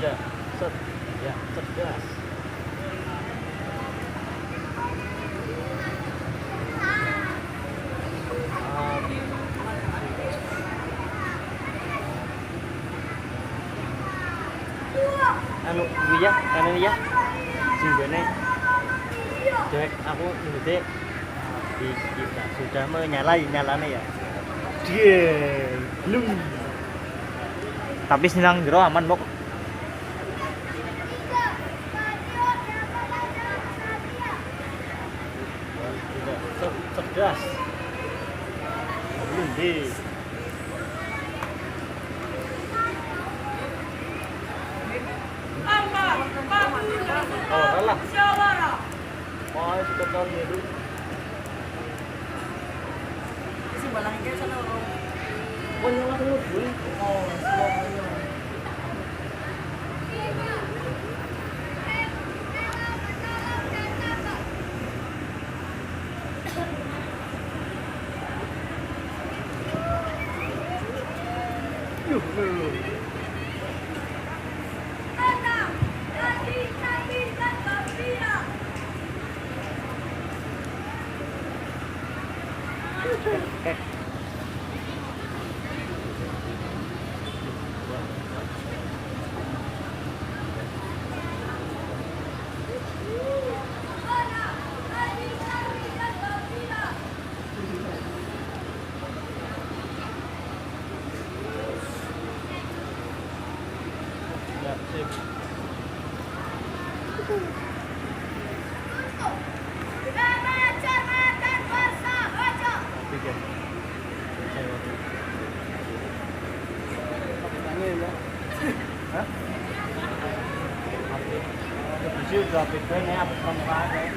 tidak ya cerdas. Anu iya ya jinggone dek aku ngene kita sudah nyalane ya dia belum Tapi sinang jero aman, Bok. tidak cerdas belum di oh lah oh sudah tahun itu oh nyala dulu oh semuanya ya sip pikir hah? Bisa udah pikir nih apa permukaan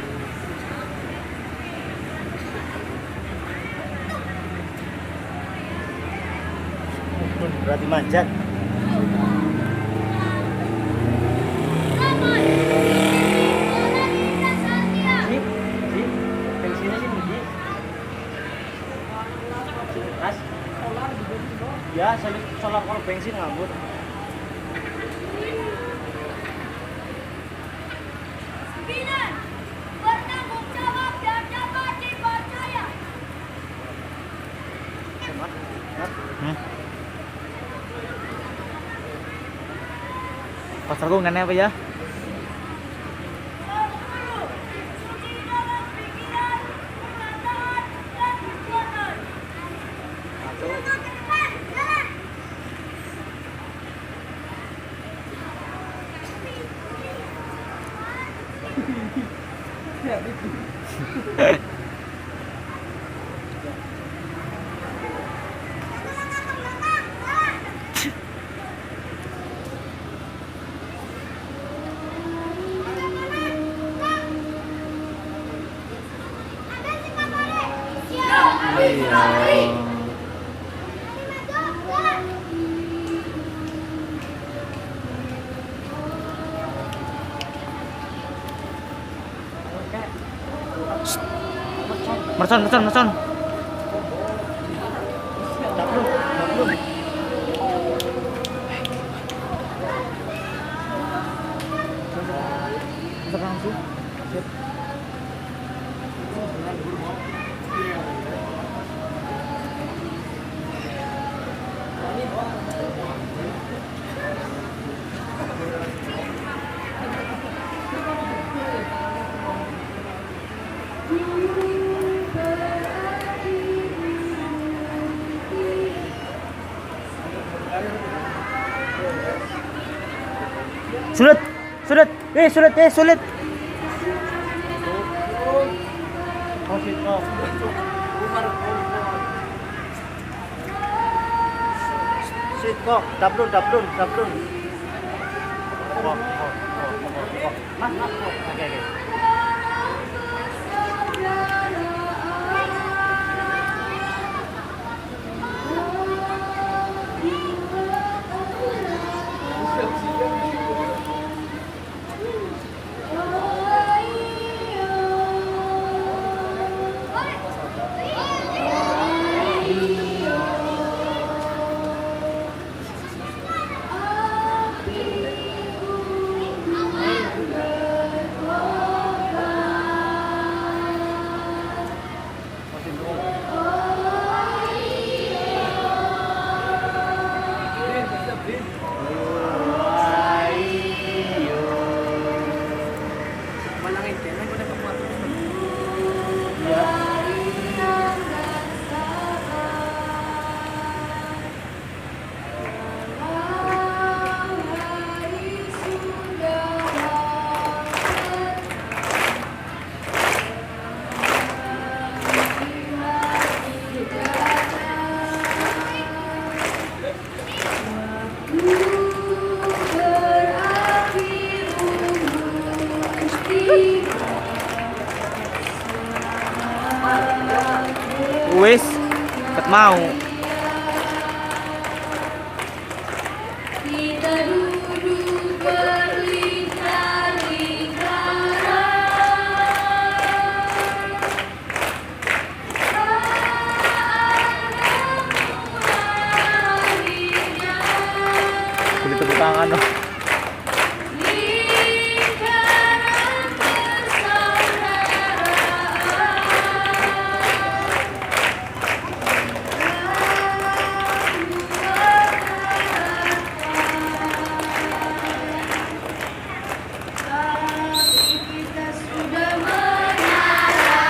berarti manjat bensinnya sih tinggi mas ya solar kalau bensin nganggur Pasar hubungannya apa ya? Mercon. Daplum. Langsung. Sulit. Sulit. Sit kok, daplun. Mas, oke. wis ket mau. Kita duduk berlingkar-lingkar. Kudu tepuk tangan dong. Kita sudah menara.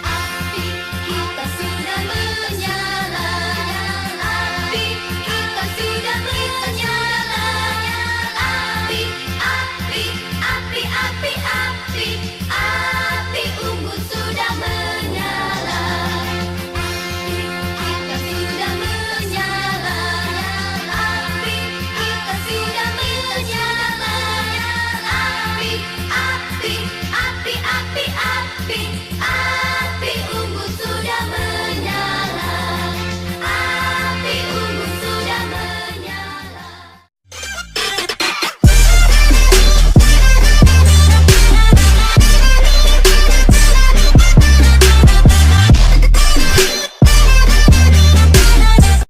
Api kita sudah menyala. Api kita sudah menyala. Api, api, api, api, api, api.